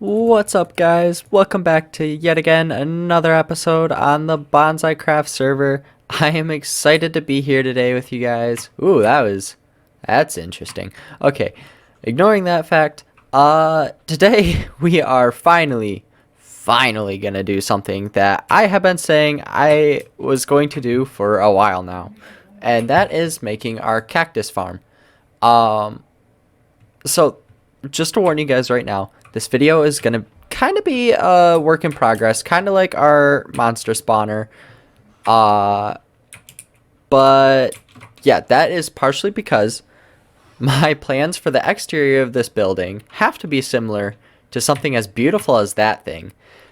What's up, guys? Welcome back to yet again another episode on the Bonsaicraft server. I am excited to be here today with you guys. Ooh, that's interesting. Okay, ignoring that fact, today we are finally gonna do something that I have been saying I was going to do for a while now, and that is making our cactus farm. Um, so just to warn you guys right now, this video is gonna kind of be a work in progress, kind of like our monster spawner. Uh, but yeah, that is partially because my plans for the exterior of this building have to be similar to something as beautiful as that thing.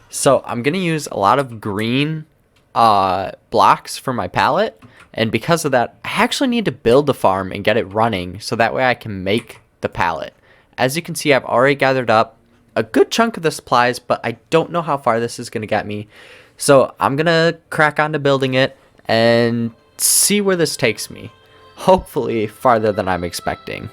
So I'm gonna use a lot of green blocks for my palette, and because of that, I actually need to build the farm and get it running so that way I can make the palette. As you can see, I've already gathered up a good chunk of the supplies, but I don't know how far this is going to get me. So I'm going to crack on to building it and see where this takes me. Hopefully farther than I'm expecting.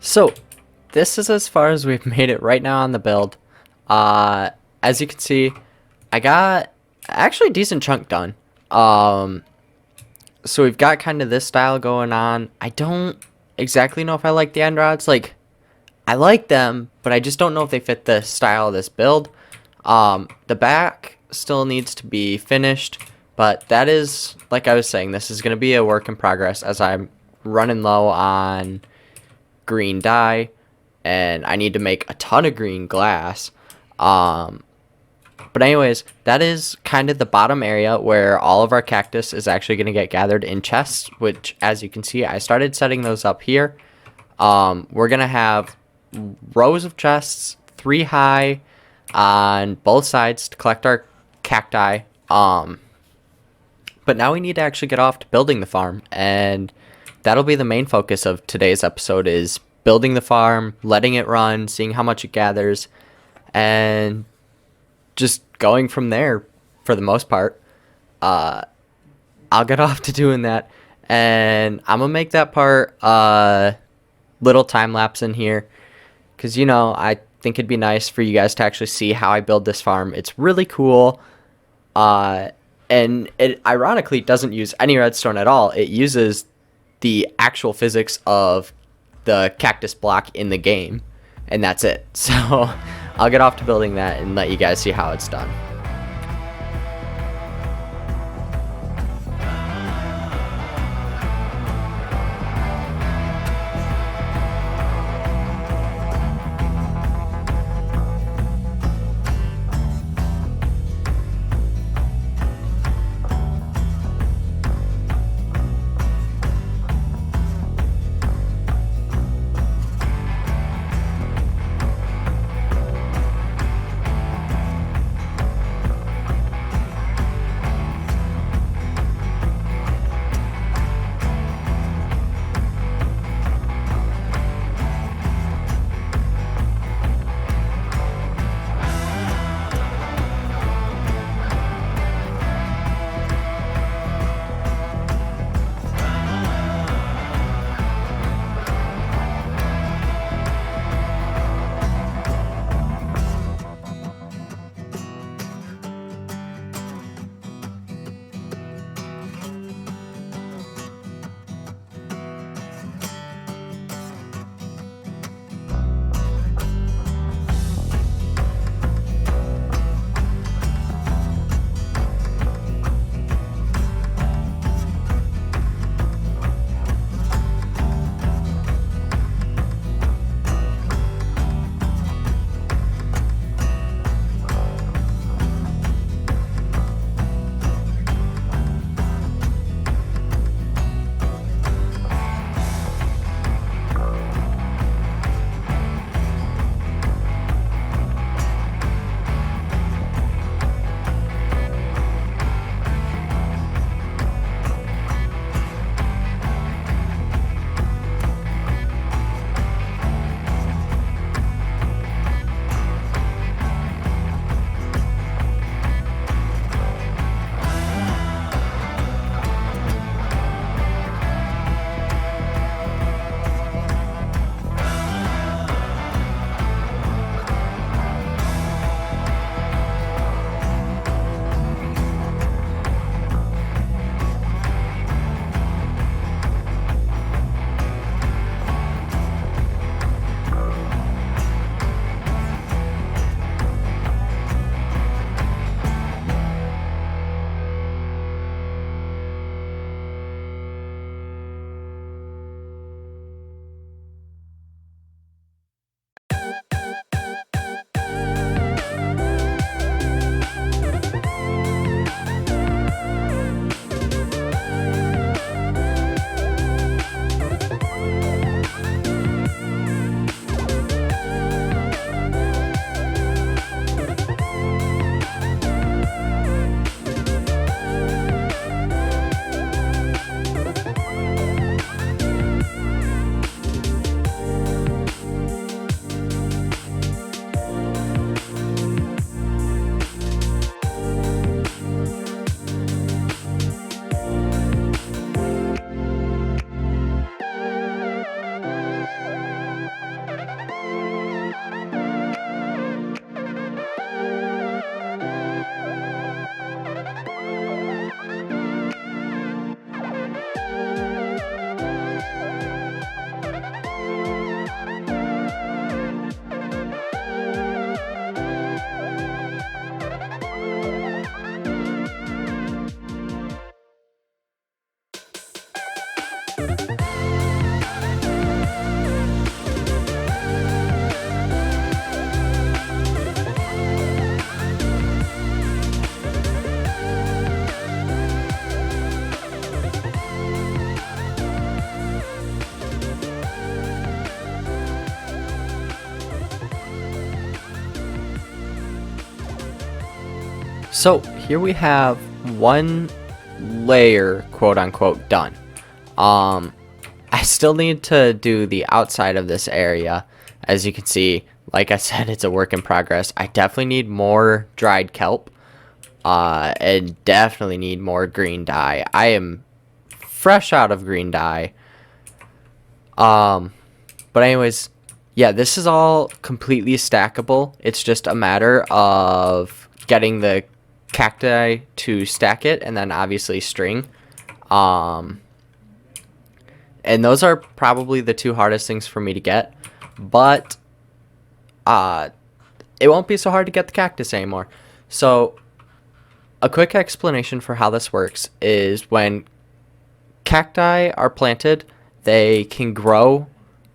So this is as far as we've made it right now on the build. As you can see, I got actually a decent chunk done. So we've got kind of this style going on. I don't exactly know if I like the end rods. Like, I like them, but I just don't know if they fit the style of this build. The back still needs to be finished, but that is, like I was saying, this is going to be a work in progress as I'm running low on green dye, and I need to make a ton of green glass. But anyways, that is kind of the bottom area where all of our cactus is actually going to get gathered in chests, which, as you can see, I started setting those up here. We're going to have rows of chests, 3 high on both sides to collect our cacti. But now we need to actually get off to building the farm, and that'll be the main focus of today's episode, is building the farm, letting it run, seeing how much it gathers, and just going from there for the most part. I'll get off to doing that, and I'm gonna make that part little time lapse in here, because I think it'd be nice for you guys to actually see how I build this farm. It's really cool, and it ironically doesn't use any redstone at all. It uses the actual physics of the cactus block in the game, and that's it. So I'll get off to building that and let you guys see how it's done. So here we have one layer, quote unquote, done. I still need to do the outside of this area. As you can see, like I said, it's a work in progress. I definitely need more dried kelp. And definitely need more green dye. I am fresh out of green dye. But anyways, yeah, this is all completely stackable. It's just a matter of getting the cacti to stack it, and then obviously string. And those are probably the two hardest things for me to get. But it won't be so hard to get the cactus anymore. So a quick explanation for how this works is when cacti are planted, they can grow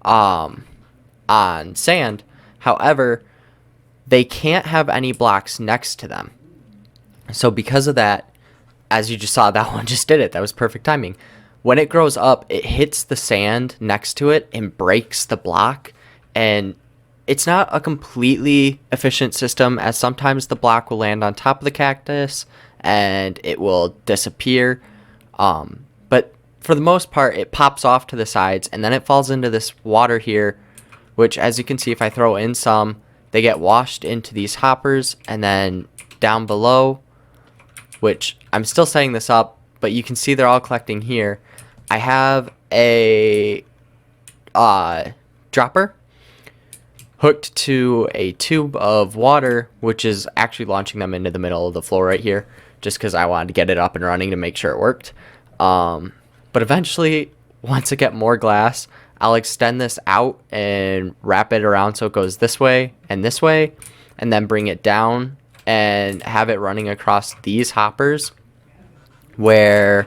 on sand. However, they can't have any blocks next to them. So because of that, as you just saw, that one just did it. That was perfect timing. When it grows up, it hits the sand next to it and breaks the block. And it's not a completely efficient system, as sometimes the block will land on top of the cactus and it will disappear. But for the most part, it pops off to the sides and then it falls into this water here, which, as you can see, if I throw in some, they get washed into these hoppers, and then down below, which I'm still setting this up, but you can see they're all collecting here. I have a dropper hooked to a tube of water, which is actually launching them into the middle of the floor right here, just because I wanted to get it up and running to make sure it worked. But eventually, once I get more glass, I'll extend this out and wrap it around so it goes this way, and then bring it down and have it running across these hoppers where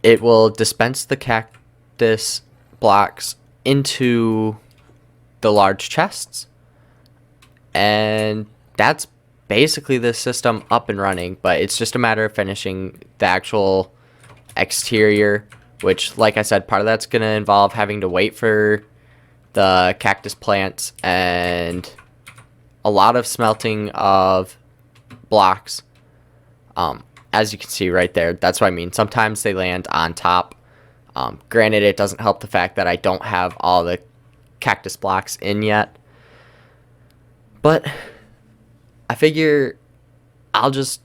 it will dispense the cactus blocks into the large chests. And that's basically the system up and running, but it's just a matter of finishing the actual exterior, which, like I said, part of that's going to involve having to wait for the cactus plants and a lot of smelting of blocks. As you can see right there, that's what I mean. Sometimes they land on top. Granted, it doesn't help the fact that I don't have all the cactus blocks in yet. But I figure I'll just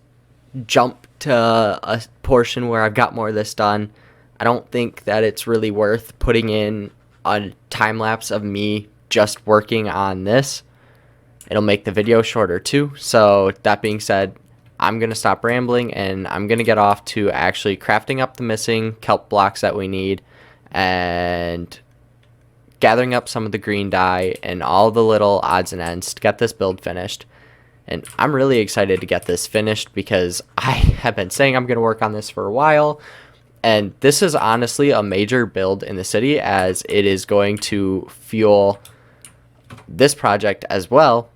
jump to a portion where I've got more of this done. I don't think that it's really worth putting in a time lapse of me just working on this. It'll make the video shorter too. So that being said, I'm going to stop rambling and I'm going to get off to actually crafting up the missing kelp blocks that we need and gathering up some of the green dye and all the little odds and ends to get this build finished. And I'm really excited to get this finished because I have been saying I'm going to work on this for a while. And this is honestly a major build in the city, as it is going to fuel this project as well,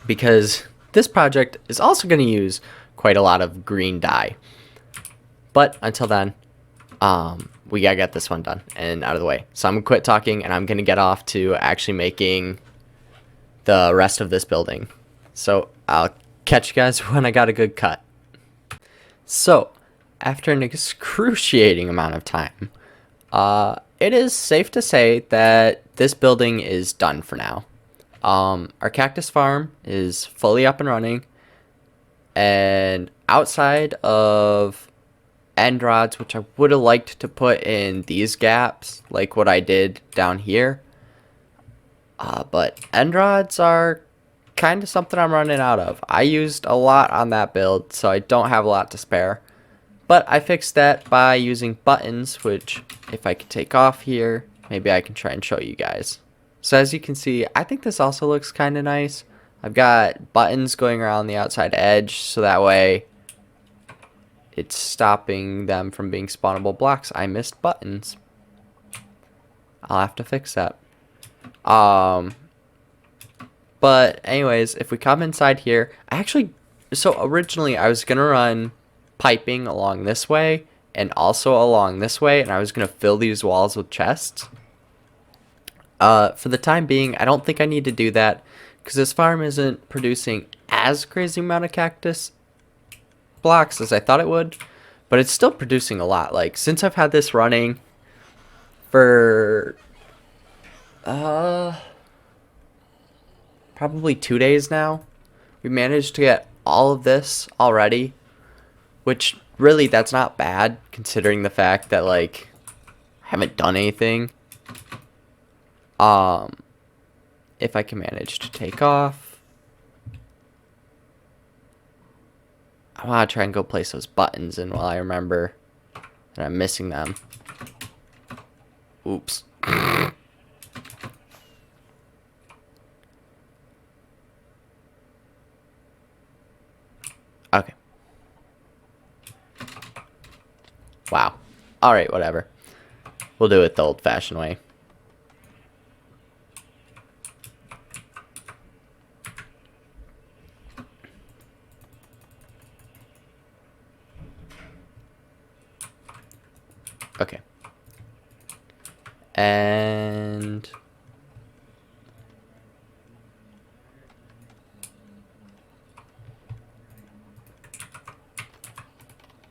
because this project is also going to use quite a lot of green dye. But until then, we gotta get this one done and out of the way. So I'm gonna quit talking and I'm gonna get off to actually making the rest of this building. So I'll catch you guys when I got a good cut. So after an excruciating amount of time, it is safe to say that this building is done for now. Our cactus farm is fully up and running, and outside of end rods, which I would have liked to put in these gaps like what I did down here, but end rods are kind of something I'm running out of. I used a lot on that build, so I don't have a lot to spare, but I fixed that by using buttons, which if I could take off here, maybe I can try and show you guys. So as you can see, I think this also looks kind of nice. I've got buttons going around the outside edge, so that way it's stopping them from being spawnable blocks. I missed buttons. I'll have to fix that. But anyways, if we come inside here, so originally I was going to run piping along this way and also along this way, and I was going to fill these walls with chests. For the time being, I don't think I need to do that because this farm isn't producing as crazy amount of cactus blocks as I thought it would, but it's still producing a lot. Like, since I've had this running, for probably 2 days now. We managed to get all of this already, which really that's not bad considering the fact that like I haven't done anything. If I can manage to take off, I want to try and go place those buttons in while I remember that I'm missing them. Oops. Okay. Wow. Alright, whatever. We'll do it the old-fashioned way. Okay. And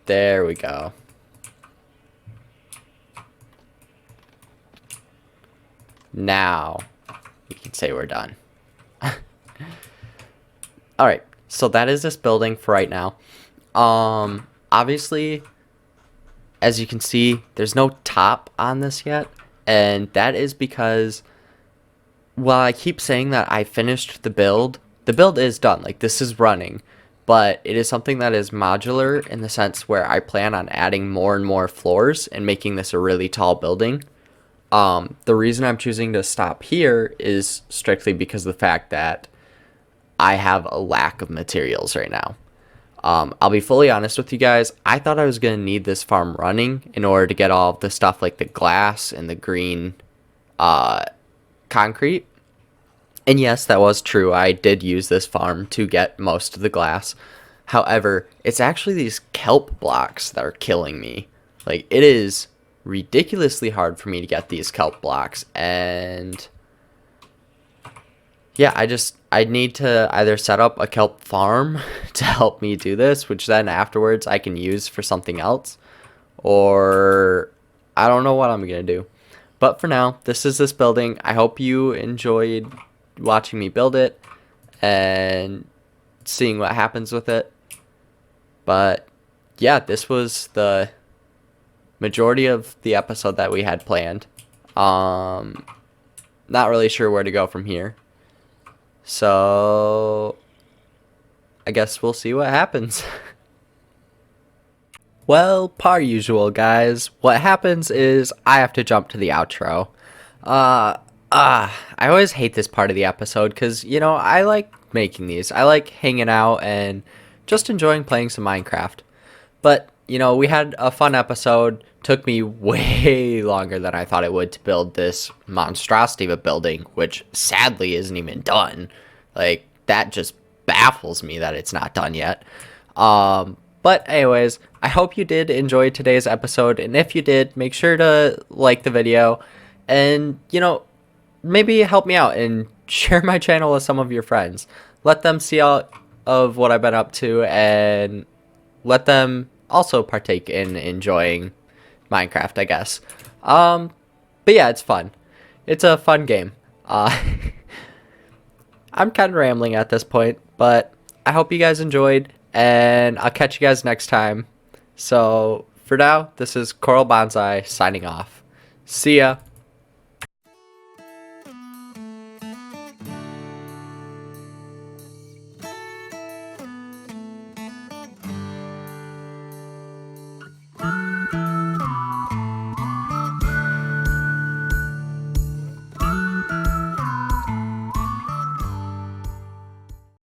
there we go. Now we can say we're done. Alright, so that is this building for right now. Obviously, as you can see, there's no top on this yet. And that is because while I keep saying that I finished the build is done. Like, this is running. But it is something that is modular in the sense where I plan on adding more and more floors and making this a really tall building. The reason I'm choosing to stop here is strictly because of the fact that I have a lack of materials right now. I'll be fully honest with you guys. I thought I was going to need this farm running in order to get all of the stuff like the glass and the green concrete. And yes, that was true. I did use this farm to get most of the glass. However, it's actually these kelp blocks that are killing me. Like, it is ridiculously hard for me to get these kelp blocks. And yeah, I need to either set up a kelp farm to help me do this, which then afterwards I can use for something else, or I don't know what I'm gonna do. But for now, this is this building. I hope you enjoyed watching me build it and seeing what happens with it. But yeah, this was the majority of the episode that we had planned. Not really sure where to go from here. So I guess we'll see what happens. Well, par usual, guys. What happens is I have to jump to the outro. I always hate this part of the episode because, you know, I like making these. I like hanging out and just enjoying playing some Minecraft. But, you know, we had a fun episode. Took me way longer than I thought it would to build this monstrosity of a building, which sadly isn't even done. Like, that just baffles me that it's not done yet. But anyways, I hope you did enjoy today's episode. And if you did, make sure to like the video and, you know, maybe help me out and share my channel with some of your friends. Let them see all of what I've been up to and let them also partake in enjoying Minecraft, I guess. But yeah, it's fun. It's a fun game. I'm kind of rambling at this point, but I hope you guys enjoyed, and I'll catch you guys next time. So for now, this is Coral Bonsai signing off. See ya.